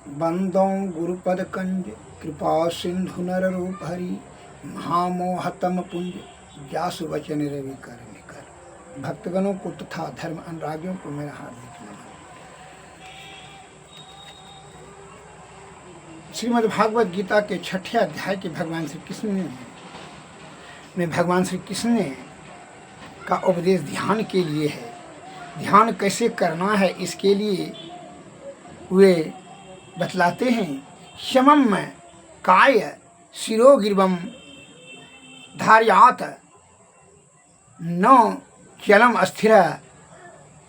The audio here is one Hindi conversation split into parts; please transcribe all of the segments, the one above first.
बंदों गुरुपद कंज कृपा सिंधु नर रूप हरि महामोहतम पुंज जासु वचन रवि कर निकर। भक्तगणों को तथा धर्म अनुरागियों को मेरा हार्दिक नमन। श्रीमद् भागवत गीता के 6ठे अध्याय के भगवान श्री कृष्ण ने का उपदेश ध्यान के लिए है। ध्यान कैसे करना है इसके लिए वे बतलाते हैं। शमम काय शिरोगिर्वम धार्यात न चलम अस्थिर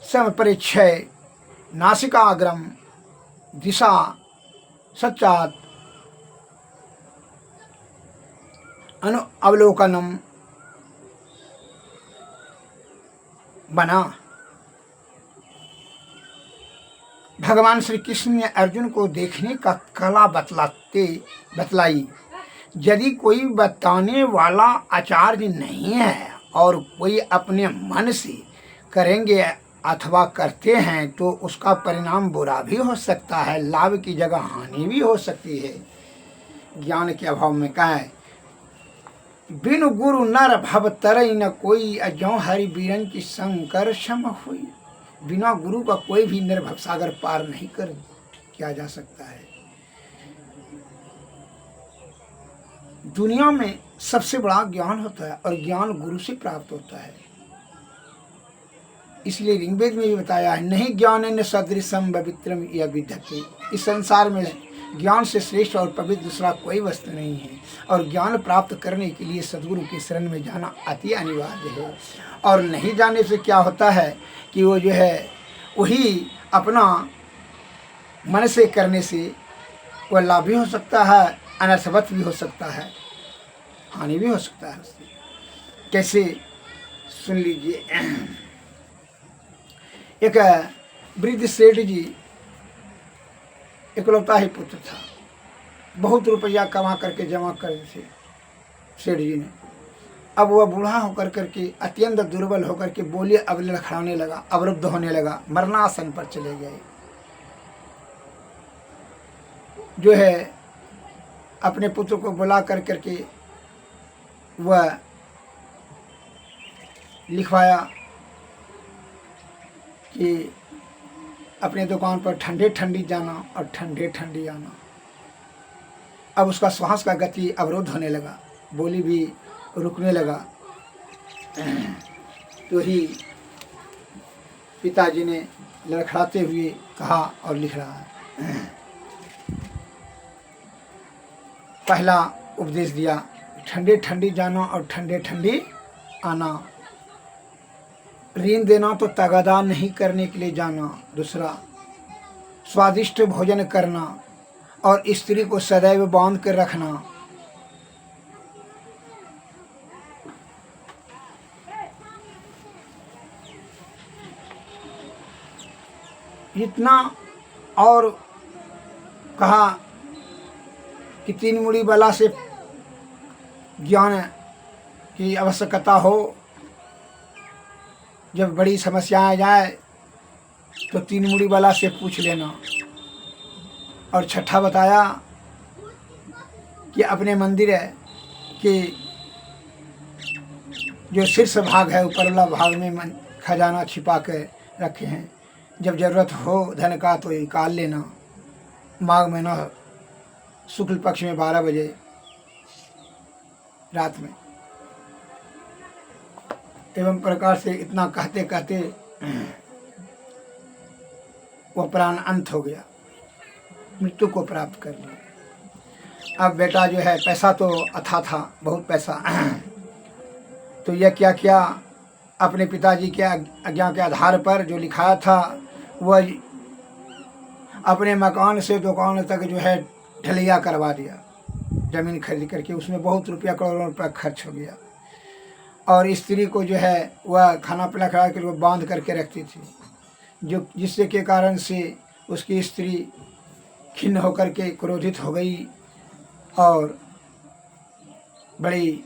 समपरिच्छय नासिकाग्रम दिशा सच्चात अनु अवलोकनम बना। भगवान श्री कृष्ण ने अर्जुन को देखने का कला बतलाई। यदि कोई बताने वाला आचार्य नहीं है और कोई अपने मन से करेंगे अथवा करते हैं तो उसका परिणाम बुरा भी हो सकता है, लाभ की जगह हानि भी हो सकती है। ज्ञान के अभाव में क्या है, बिनु गुरु नर भव तरई न कोई, अजौ हरि बीरन की शंकर सम हुई। बिना गुरु का कोई भी नर भवसागर पार नहीं कर किया जा सकता है। दुनिया में सबसे बड़ा ज्ञान होता है और ज्ञान गुरु से प्राप्त होता है। इसलिए ऋग्वेद में भी बताया है, नहीं ज्ञान न सदृशम पवित्रम या विद्यते। इस संसार में ज्ञान से श्रेष्ठ और पवित्र दूसरा कोई वस्तु नहीं है। और ज्ञान प्राप्त करने के लिए सद्गुरु की शरण में जाना अति अनिवार्य है। और नहीं जाने से क्या होता है कि वो जो है वही अपना मन से करने से वह लाभ भी हो सकता है, अनर्थवत भी हो सकता है, हानि भी हो सकता है उससे। कैसे सुन लीजिए। एक वृद्ध सेठ जी इकलौता ही पुत्र था। बहुत रुपया कमा करके जमा करे थे सेठ जी ने। अब वह बूढ़ा होकर करके अत्यंत दुर्बल होकर के बोले अब लड़खड़ाने लगा, अवरुद्ध होने लगा, मरणासन पर चले गए। जो है अपने पुत्र को बुला कर करके वह लिखवाया कि अपने दुकान पर ठंडे ठंडी जाना और ठंडे ठंडी आना। अब उसका श्वास का गति अवरोध होने लगा, बोली भी रुकने लगा। तो ही पिताजी ने लड़खड़ाते हुए कहा और लिख रहा है। पहला उपदेश दिया, ठंडे ठंडी जाना और ठंडे ठंडी आना। ऋण देना तो तगादा नहीं करने के लिए जाना। दूसरा, स्वादिष्ट भोजन करना और स्त्री को सदैव बांध कर रखना। इतना और कहा कि 3 मुड़ी बला से ज्ञान की आवश्यकता हो। जब बड़ी समस्या आ जाए तो 3 मुड़ी वाला से पूछ लेना। और छठा बताया कि अपने मंदिर के जो शीर्ष भाग है, ऊपर वाला भाग में खजाना छिपा कर रखे हैं। जब जरूरत हो धन का तो निकाल लेना। माघ महीना शुक्ल पक्ष में 12 बजे रात में। एवं प्रकार से इतना कहते कहते वह प्राण अंत हो गया, मृत्यु को प्राप्त कर लिया। अब बेटा जो है, पैसा तो अथा था, बहुत पैसा। तो यह क्या किया, अपने पिताजी के आज्ञा के आधार पर जो लिखाया था वह अपने मकान से दुकान तक जो है ढलैया करवा दिया। ज़मीन खरीद करके उसमें बहुत रुपया, करोड़ों रुपया खर्च हो गया। और स्त्री को जो है वह खाना पीना खिला कर वो बांध करके रखती थी, जो जिससे के कारण से उसकी स्त्री खिन्न होकर के क्रोधित हो गई और बड़ी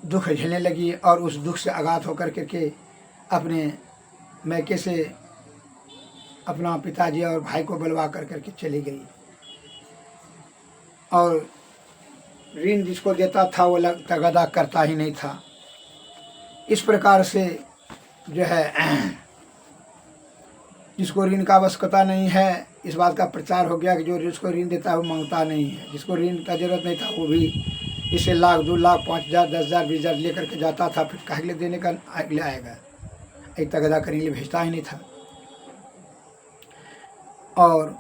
दुख झेलने लगी। और उस दुख से आघात होकर के अपने मैके से अपना पिताजी और भाई को बुलवा कर करके चली गई। और ऋण जिसको देता था वो तगादा करता ही नहीं था। इस प्रकार से जो है जिसको ऋण का आवश्यकता नहीं है, इस बात का प्रचार हो गया कि जो जिसको ऋण देता है वो मांगता नहीं है। जिसको ऋण का जरूरत नहीं था वो भी इसे 1 लाख 2 लाख 5,000 10,000 20,000 लेकर के जाता था। फिर काहे के लिए देने का अगले आएगा, एक तगादा करने के लिए भेजता ही नहीं था। और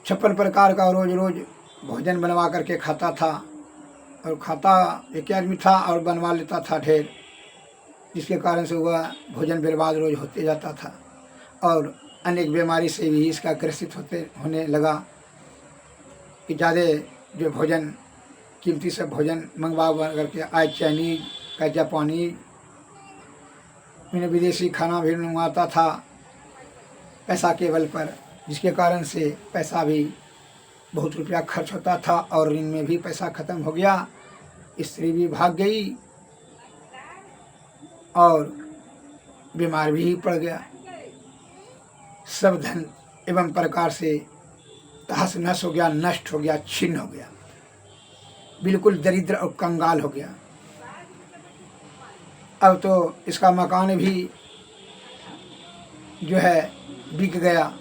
56 प्रकार का रोज रोज भोजन बनवा करके खाता था। और खाता एक आदमी था और बनवा लेता था ढेर, जिसके कारण से वह भोजन बर्बाद रोज होते जाता था। और अनेक बीमारी से भी इसका ग्रसित होने लगा कि ज़्यादा जो भोजन कीमती से भोजन मंगवा करके आज चाइनीज का जापानीज विदेशी खाना भी मंगवाता था पैसा के बल पर, जिसके कारण से पैसा भी बहुत रुपया खर्च होता था और ऋण में भी पैसा खत्म हो गया। स्त्री भी भाग गई और बीमार भी पड़ गया। सब धन एवं प्रकार से तहस नहस हो गया, नष्ट हो गया, छिन्न हो गया, बिल्कुल दरिद्र और कंगाल हो गया। अब तो इसका मकान भी जो है बिक गया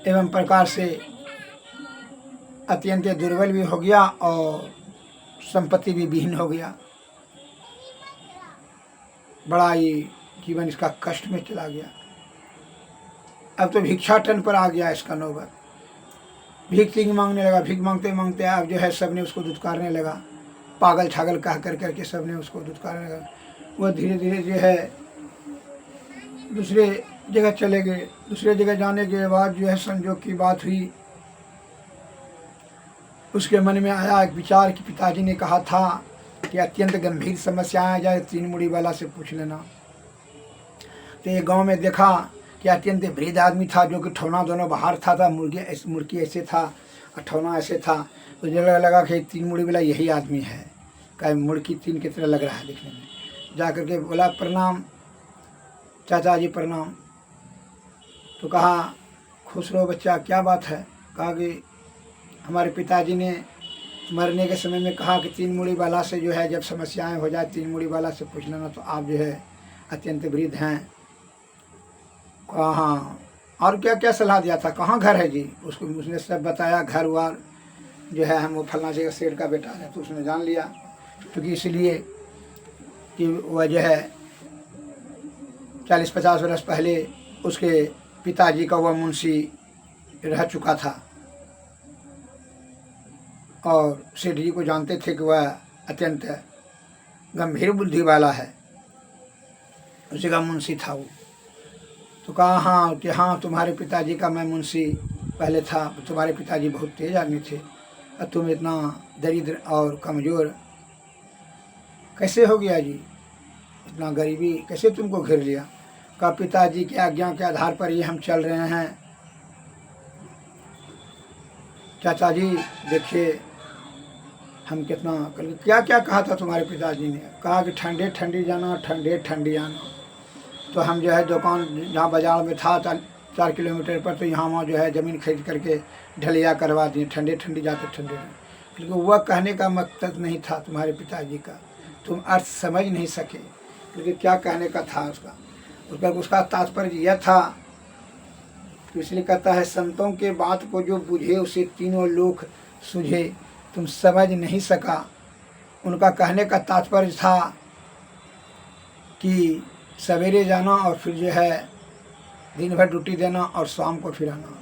एवं प्रकार से अत्यंत दुर्बल भी हो गया और संपत्ति भी विहीन हो गया। बड़ा ही जीवन इसका कष्ट में चला गया। अब तो भिक्षाटन पर आ गया इसका नौबत। भीख तीख मांगने लगा। भीख मांगते मांगते अब जो है सबने उसको दुत्कारने लगा, पागल छागल कह कर करके सबने उसको दुत्कारने लगा। वो धीरे धीरे जो है दूसरे जगह चले गए। दूसरे जगह जाने के बाद जो है संजोग की बात हुई, उसके मन में आया एक विचार कि पिताजी ने कहा था कि अत्यंत गंभीर समस्याएं आ जाए 3 मुड़ी वाला से पूछ लेना। तो ये गांव में देखा कि अत्यंत वृद्ध आदमी था जो कि ठौना दोनों बाहर था मुर्गी ऐसे था और ठौना ऐसे था। तो जगह लगा कि 3 मुड़ी वाला यही आदमी है, क्या मुर्गी 3 की तरह लग रहा है देखने में। जा करके बोला प्रणाम चाचा जी प्रणाम। तो कहा खुश रहो बच्चा, क्या बात है। कहा कि हमारे पिताजी ने मरने के समय में कहा कि 3 मुड़ी वाला से जो है जब समस्याएं हो जाए 3 मुड़ी वाला से पूछ लेना। तो आप जो है अत्यंत वृद्ध हैं। कहाँ और क्या क्या सलाह दिया था, कहाँ घर है जी। उसको उसने सब बताया, घर वार जो है हम वो फलना जगह सेठ का बेटा है। तो उसने जान लिया क्योंकि इसलिए कि वह जो है 40-50 वर्ष पहले उसके पिताजी का वह मुंशी रह चुका था और सेठ जी को जानते थे कि वह अत्यंत गंभीर बुद्धि वाला है, उसी का मुंशी था वो। तो कहा हाँ कि हाँ तुम्हारे पिताजी का मैं मुंशी पहले था, तुम्हारे पिताजी बहुत तेज आदमी थे और तुम इतना दरिद्र और कमज़ोर कैसे हो गया जी, इतना गरीबी कैसे तुमको घेर लिया। का पिताजी की आज्ञा के आधार पर ही हम चल रहे हैं। चाचा जी देखिए हम कितना क्या क्या कहा था तुम्हारे पिताजी ने। कहा कि ठंडे ठंडी जाना, ठंडे ठंडी आना। तो हम जो है दुकान जहाँ बाजार में था 4 किलोमीटर पर, तो यहाँ वहाँ जो है ज़मीन खरीद करके ढलिया करवा दिए, ठंडे ठंडी जाते ठंडे। क्योंकि वह कहने का मकसद नहीं था तुम्हारे पिताजी का, तुम अर्थ समझ नहीं सके। क्योंकि क्या कहने का था उसका तात्पर्य यह था, तो इसलिए कहता है संतों के बात को जो बुझे उसे तीनों लोक सुझे। तुम समझ नहीं सका। उनका कहने का तात्पर्य था कि सवेरे जाना और फिर जो है दिन भर ड्यूटी देना और शाम को फिर आना।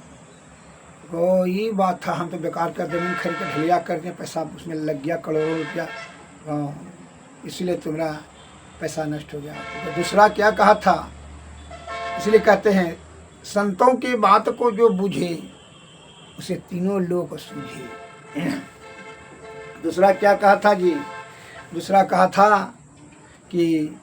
तो ये बात था, हम तो बेकार का ज़मीन खरीद कर ढलिया करके पैसा उसमें लग गया करोड़ों रुपया, इसलिए तुम्हारा पैसा नष्ट हो गया। तो दूसरा क्या कहा था, इसलिए कहते हैं संतों की बात को जो बुझे उसे तीनों लोग सूझे। दूसरा क्या कहा था जी, दूसरा कहा था कि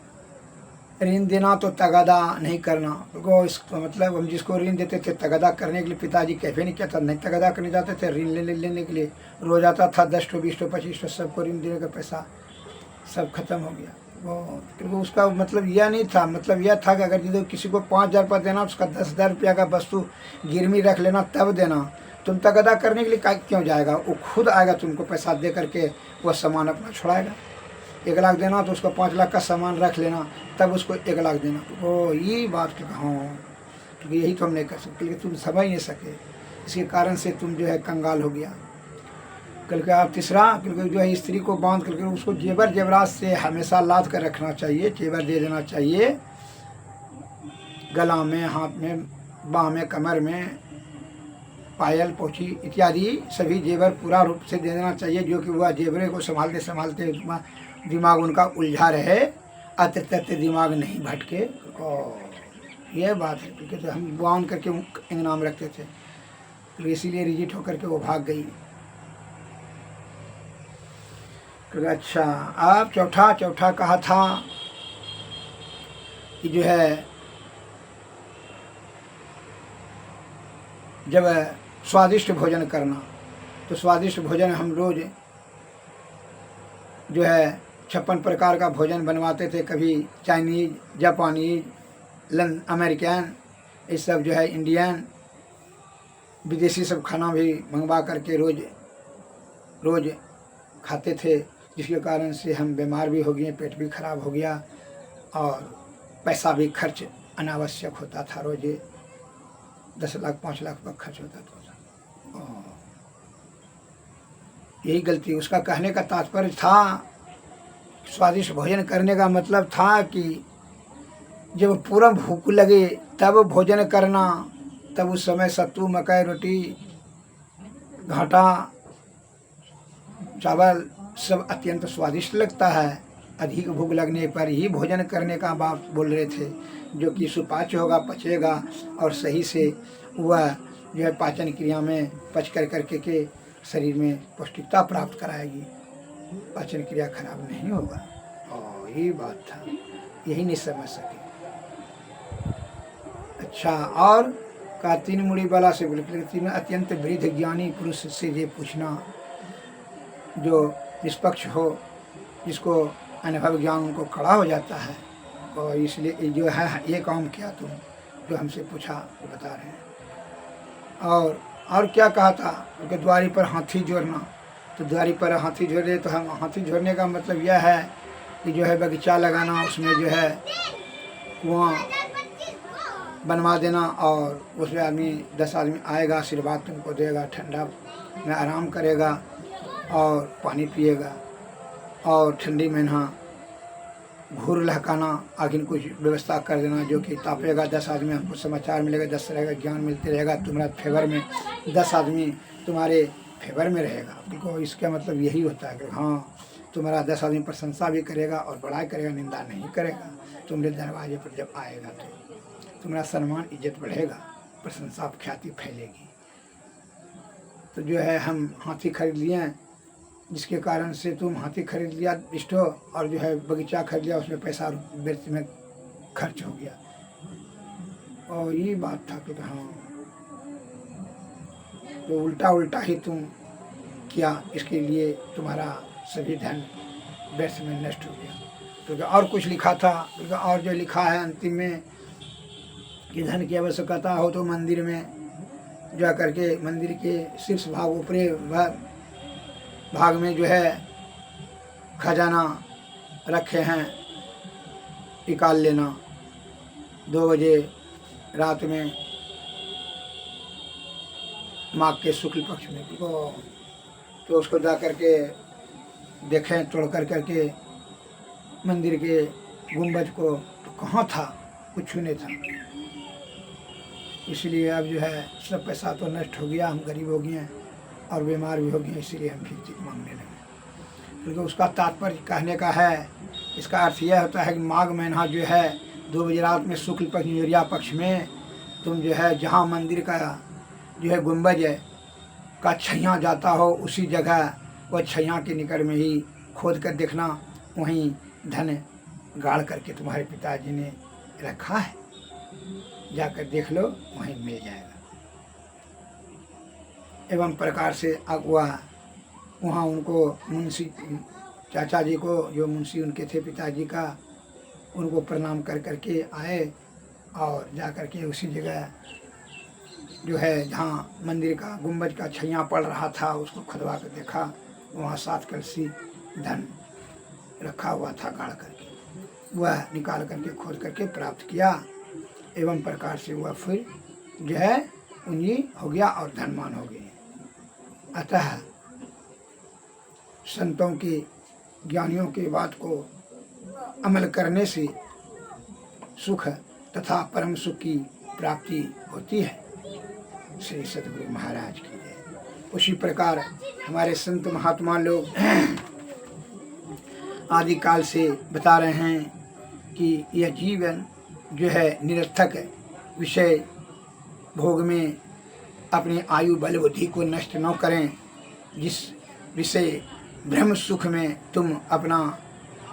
ऋण देना तो तगादा नहीं करना। तो इसका मतलब हम जिसको ऋण देते थे तगादा करने के लिए पिताजी कैफे नहीं कहता, नहीं तगादा करने जाते थे, ऋण लेने के लिए रोज आता था 10 20 25 सबको ऋण देने का पैसा सब खत्म हो गया। क्योंकि उसका मतलब यह नहीं था, मतलब यह था कि अगर यदि किसी को 5,000 रुपये देना, उसका 10,000 रुपया का वस्तु गिरवी रख लेना तब देना। तुम तक अदा करने के लिए क्यों जाएगा? वो खुद आएगा तुमको पैसा दे करके, वह सामान अपना छुड़ाएगा। 1 लाख देना तो उसको 5 लाख का सामान रख लेना, तब उसको 1 लाख देना। ओ ये बात कि हाँ, क्योंकि यही तो हम नहीं कर सकते, क्योंकि तुम समझ नहीं सके, इसके कारण से तुम जो है कंगाल हो गया। क्योंकि आप तीसरा, क्योंकि जो है स्त्री को बांध करके उसको जेवर जेवरात से हमेशा लाद कर रखना चाहिए, जेवर दे देना चाहिए, गला में, हाथ में, बाह में, कमर में, पायल, पोछी इत्यादि सभी जेवर पूरा रूप से दे देना चाहिए, जो कि वह जेवरे को संभालते संभालते दिमाग उनका उलझा रहे, अत्यंत दिमाग नहीं भटके। और यह बात है, क्योंकि तो हम बांध करके इनाम रखते थे, तो इसीलिए रिजिट होकर के वो भाग गई। अच्छा, अब चौथा कहा था कि जो है जब स्वादिष्ट भोजन करना, तो स्वादिष्ट भोजन हम रोज जो है 56 प्रकार का भोजन बनवाते थे, कभी चाइनीज, जापानीज, अमेरिकन, ये सब जो है इंडियन, विदेशी सब खाना भी मंगवा करके रोज खाते थे, जिसके कारण से हम बीमार भी हो गए, पेट भी खराब हो गया और पैसा भी खर्च अनावश्यक होता था। रोज 10 लाख 5 लाख का खर्च होता था। यही गलती, उसका कहने का तात्पर्य था, स्वादिष्ट भोजन करने का मतलब था कि जब पूरा भूख लगे तब भोजन करना, तब उस समय सत्तू, मकई, रोटी, घाटा, चावल सब अत्यंत स्वादिष्ट लगता है। अधिक भूख लगने पर ही भोजन करने का बात बोल रहे थे, जो कि सुपाच्य होगा, पचेगा और सही से वह जो है पाचन क्रिया में पच करके के शरीर में पौष्टिकता प्राप्त कराएगी, पाचन क्रिया खराब नहीं होगा। और यही बात था, यही नहीं समझ सके। अच्छा, और का 3 मुड़ी वाला से बोले, 3 अत्यंत वृद्ध ज्ञानी पुरुष से ये पूछना, जो निष्पक्ष हो, जिसको अनुभव ज्ञान उनको खड़ा हो जाता है। और इसलिए जो है ये काम किया तुम, जो हमसे पूछा वो बता रहे हैं। और क्या कहा था, क्योंकि द्वारी पर हाथी जोड़ना, तो द्वारी पर हाथी जोड़े, तो हम हाथी जोड़ने का मतलब यह है कि जो है बगीचा लगाना, उसमें जो है कुआं बनवा देना, और उसमें 10 आदमी आएगा, आशीर्वाद तुमको देगा, ठंडा में आराम करेगा और पानी पिएगा, और ठंडी महीना घूर लहकाना, आखिर कुछ व्यवस्था कर देना जो कि तापेगा, 10 आदमी हमको समाचार मिलेगा, 10 रहेगा, ज्ञान मिलते रहेगा, तुम्हारा फेवर में 10 आदमी तुम्हारे फेवर में रहेगा। तो इसका मतलब यही होता है कि हाँ, तुम्हारा 10 आदमी प्रशंसा भी करेगा और बड़ाई करेगा, निंदा नहीं करेगा। तुम्हारे दरवाजे पर जब आएगा तो तुम्हारा सम्मान इज्जत बढ़ेगा, प्रशंसा ख्याति फैलेगी। तो जो है हम हाथी खरीद लिए, जिसके कारण से तुम हाथी खरीद लिया इष्टो, और जो है बगीचा खरीद लिया, उसमें पैसा व्यर्थ में खर्च हो गया। और ये बात था कि हाँ, तो उल्टा ही तुम किया, इसके लिए तुम्हारा सभी धन व्यर्थ में नष्ट हो गया। क्योंकि और कुछ लिखा था, क्योंकि और जो लिखा है अंतिम में कि धन की आवश्यकता हो तो मंदिर में जा करके, मंदिर के शीर्ष भाग, ऊपरी भाग में जो है खजाना रखे हैं, निकाल लेना 2 बजे रात में, माघ के शुक्ल पक्ष में, तो उसको जा करके देखें, तोड़ करके मंदिर के गुंबज को, तो कहाँ था, कुछ नहीं था। इसलिए अब जो है सब पैसा तो नष्ट हो गया, हम गरीब हो गए और बीमार भी हो गए, इसीलिए हम भीख मांगने लगे। क्योंकि उसका तात्पर्य कहने का है, इसका अर्थ यह होता है कि माघ महीना जो है 2 बजे रात में शुक्ल पक्ष, यूरिया पक्ष में, तुम जो है जहाँ मंदिर का जो है गुंबज का छैया जाता हो, उसी जगह वह छैया के निकट में ही खोद कर देखना, वहीं धन गाड़ करके तुम्हारे पिताजी ने रखा है, जाकर देख लो, वहीं मिल जाएगा। एवं प्रकार से वहाँ उनको मुंशी चाचा जी को, जो मुंशी उनके थे पिताजी का, उनको प्रणाम कर करके आए और जा कर के उसी जगह जो है जहाँ मंदिर का गुंबज का छैया पड़ रहा था उसको खुदवा कर देखा, वहाँ 7 कलसी धन रखा हुआ था गाड़ करके, वह निकाल करके खोद करके प्राप्त किया। एवं प्रकार से वह फिर जो है पूंजी हो गया और धनवान हो गए। अतः संतों की, ज्ञानियों की बात को अमल करने से सुख तथा परम सुख की प्राप्ति होती है। श्री सद्गुरु महाराज की जय। उसी प्रकार हमारे संत महात्मा लोग आदिकाल से बता रहे हैं कि यह जीवन जो है निरर्थक विषय भोग में अपनी आयु बल बुद्धि को नष्ट न करें। जिस विषय ब्रह्म सुख में तुम अपना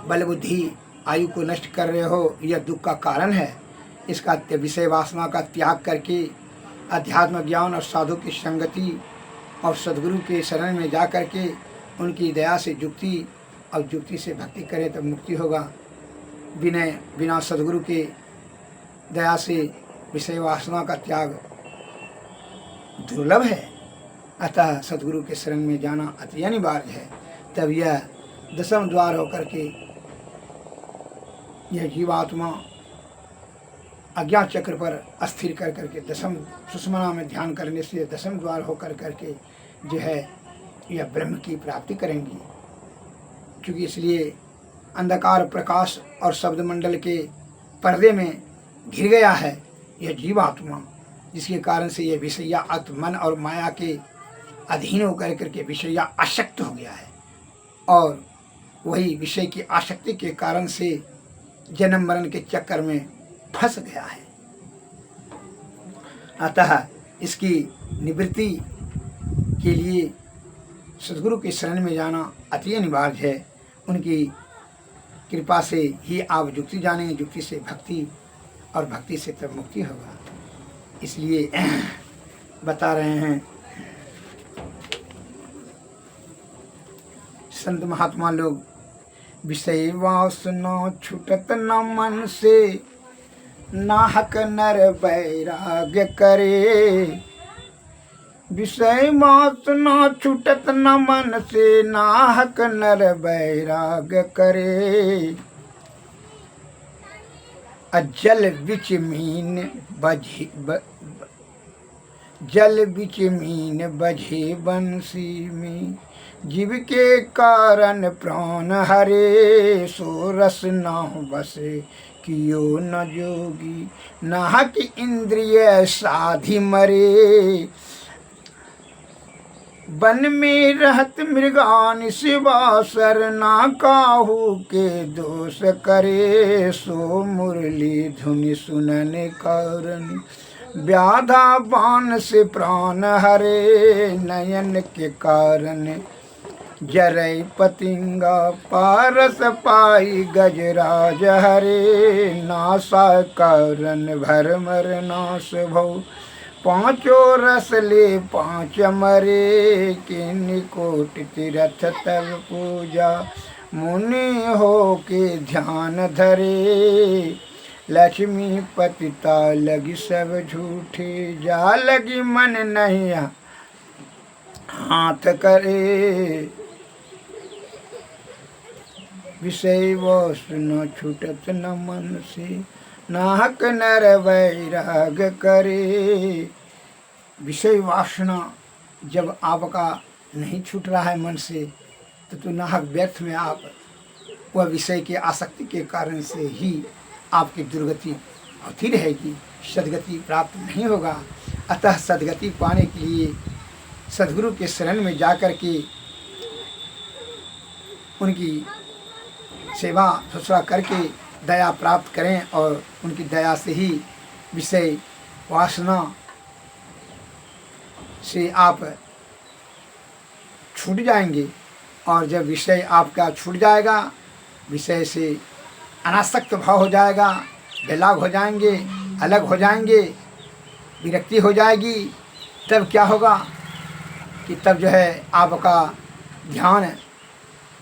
बल बुद्धि आयु को नष्ट कर रहे हो, यह दुख का कारण है। इसका विषय वासना का त्याग करके अध्यात्म ज्ञान और साधु की संगति और सद्गुरु के शरण में जा कर के उनकी दया से युक्ति और युक्ति से भक्ति करें तब मुक्ति होगा। बिना सद्गुरु के दया से विषय वासना का त्याग दुर्लभ है। अतः सद्गुरु के शरण में जाना अति अनिवार्य है। तब यह 10वें द्वार होकर के यह जीवात्मा अज्ञान चक्र पर अस्थिर कर करके 10वें सुषमना में ध्यान करने से 10वें द्वार होकर करके जो है यह ब्रह्म की प्राप्ति करेंगी। क्योंकि इसलिए अंधकार प्रकाश और शब्द मंडल के पर्दे में घिर गया है यह जीवात्मा, जिसके कारण से यह विषया अक्त मन और माया के अधीन होकर करके विषया आसक्त हो गया है और वही विषय की आसक्ति के कारण से जन्म मरण के चक्कर में फंस गया है। अतः इसकी निवृत्ति के लिए सद्गुरु के शरण में जाना अति अनिवार्य है। उनकी कृपा से ही आप युक्ति जानेंगे, युक्ति से भक्ति और भक्ति से तब मुक्ति होगा। इसलिए बता रहे हैं संत महात्मा लोग, विषय वासना छूटत न मन से, नाहक नर वैराग्य करे। विषय वासना छूटत न मन से, नाहक नर वैराग्य करे। जल बिच मीन बझे बंसी में, जीव के कारण प्राण हरे। सो रस ना बसे कियो न जोगी, नाहक इंद्रिय साधि मरे। वन में रहत मृगान शिवासर, ना काहू के दोष करे। सो मुरली धुनि सुनन कारण, व्याधा बाण से प्राण हरे। नयन के कारण जरई पतिंगा, पारस पाई गजराज हरे। नासा कारण भरमर नाश भव, पांचों रस ले 5 मरे। किन कोट तीरथ तब पूजा, मुनि हो के ध्यान धरे। लक्ष्मी पतिता लगी सब झूठे, जा लगी मन नहीं हाथ करे। विषय वासना छूटत न मन से, नाहक नर वैराग करे। विषय वासना जब आपका नहीं छूट रहा है मन से, तो नाहक व्यर्थ में आप वह विषय के आसक्ति के कारण से ही आपकी दुर्गति होती रहेगी, सदगति प्राप्त नहीं होगा। अतः सदगति पाने के लिए सद्गुरु के शरण में जाकर के उनकी सेवा शुश्रूषा करके दया प्राप्त करें और उनकी दया से ही विषय वासना से आप छूट जाएंगे। और जब विषय आपका छूट जाएगा, विषय से अनासक्त भाव हो जाएगा, बेलाग हो जाएंगे, अलग हो जाएंगे, विरक्ति हो जाएगी, तब क्या होगा कि तब जो है आपका ध्यान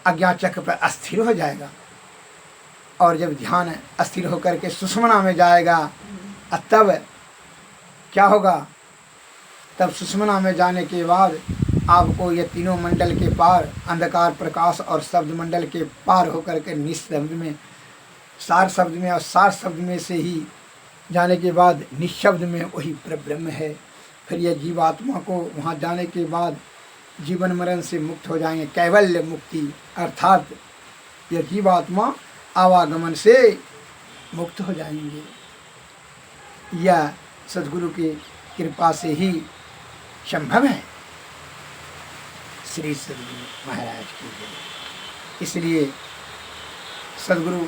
अज्ञान चक्र पर अस्थिर हो जाएगा। और जब ध्यान अस्थिर होकर के सुषुम्ना में जाएगा, तब क्या होगा? तब सुषुम्ना में जाने के बाद आपको ये तीनों मंडल के पार, अंधकार, प्रकाश और शब्द मंडल के पार होकर के निशब्द में, सार शब्द में, और सार शब्द में से ही जाने के बाद निशब्द में वही परब्रह्म है। फिर यह जीवात्मा को वहाँ जाने के बाद जीवन मरण से मुक्त हो जाएंगे, कैवल्य मुक्ति, अर्थात यह जीवात्मा आवागमन से मुक्त हो जाएंगे। यह सद्गुरु की कृपा से ही संभव है। श्री सद्गुरु महाराज की जय। इसलिए सद्गुरु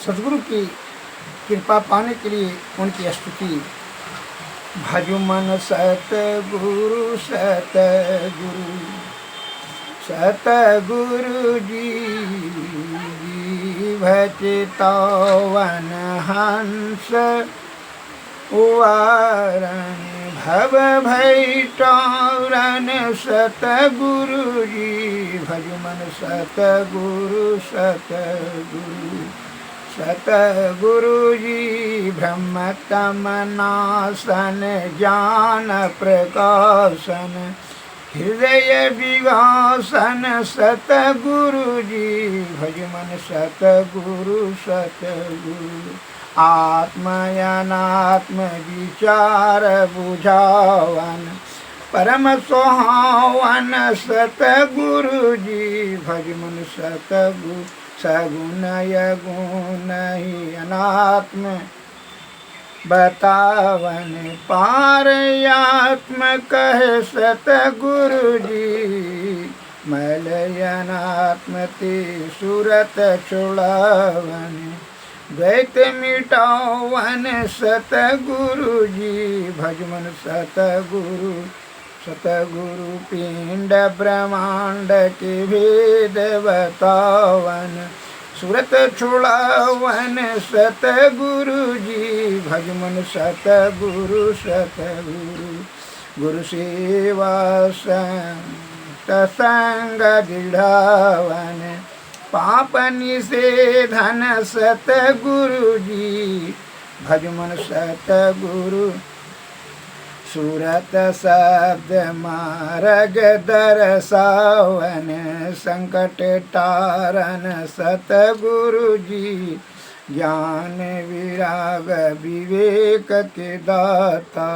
सद्गुरु की कृपा पाने के लिए उनकी स्तुति। भजु मन सतगुरु सतगुरु सतगुरु जी, भजतावन हंस वारण भव भई टारण सतगुरु जी। भजु मन सतगुरु सतगुरु सतगुरु जी, ब्रह्म तम नाशन ज्ञान प्रकाशन हृदय विवासन सतगुरु जी। भज मन सतगुरु सतगुरु, आत्मयनात्म विचार बुझावन परम सुहावन सतगुरु जी। भज मन सतगुरु, सगुण यगुण ही अनात्म बतावन पार आत्म कहे सतगुरु जी। मलयनात्म ते सूरत छुड़ावन द्वैत मिटावन सतगुरु जी। भजमन सतगुरु सतगुरु, पिंड ब्रह्मांड के भेद बतावन सूरत छुड़ावन सतगुरु जी। भजमन सतगुरु सतगुरु, गुरु सेवा संत संग दृढ़ावन पाप निषेधन सतगुरु जी। भजमन सतगुरु, सूरत शब्द मार्ग दर्शावन संकट तारन सतगुरु जी। ज्ञान विराग विवेक के दाता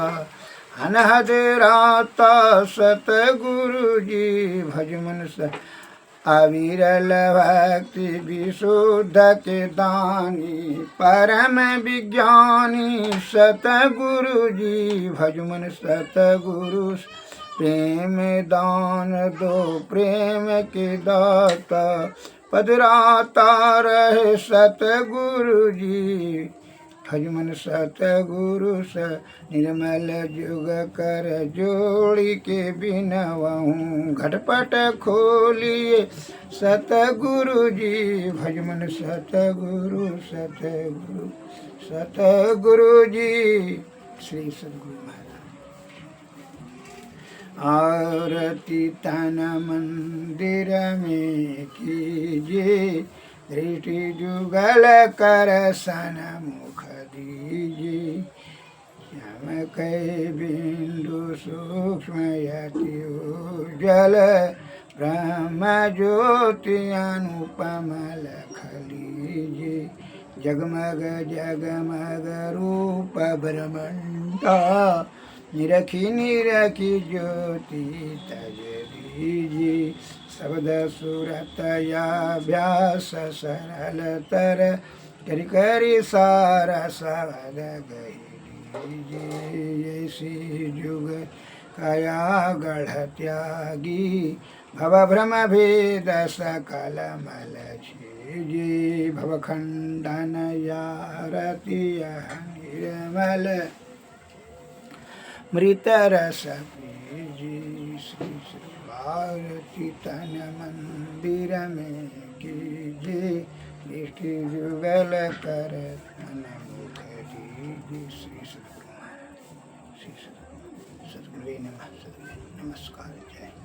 अनहद राता सतगुरु जी। भजमन अविरल भक्ति विशुद्ध के दानी परम विज्ञानी सतगुरु जी। भजमन सतगुरु, प्रेम दान दो प्रेम के दाता पदराता रहे सतगुरु जी। भजमन सतगुरु स निर्मल जुग कर जोड़ी के बिनवहूँ घटपट खोलिए सतगुरु जी। भजमन सतगुरु सतगुरु सतगुरु जी। श्री सद्गुरु महाराज। आरती तन मंदिर में कीजिए, दृष्टि जुगल कर सन मुख दीजिए। मैं कई बिंदु सूक्ष्म यति उज्जल ब्रह्म ज्योति अनुपम लख लीजे जगमग जगमग रूप ब्रह्मंडा निरखी निरखी ज्योति तज दीजे शब्द सुरतयाभ्यास सरल तर करि करि सारा शब्द गही ऐसी जुग काया गढ़ त्यागी भव भ्रम भेद सकल मल छीजी भव खंडन यारति निर्मल मृत रस पीजी श्री श्री भारती तन मंदिर में कीजे दृष्टि जुगल कर तन मुख दीजी श्री सद्गुरु महाराज श्री सद्गुरु नमस्कार जय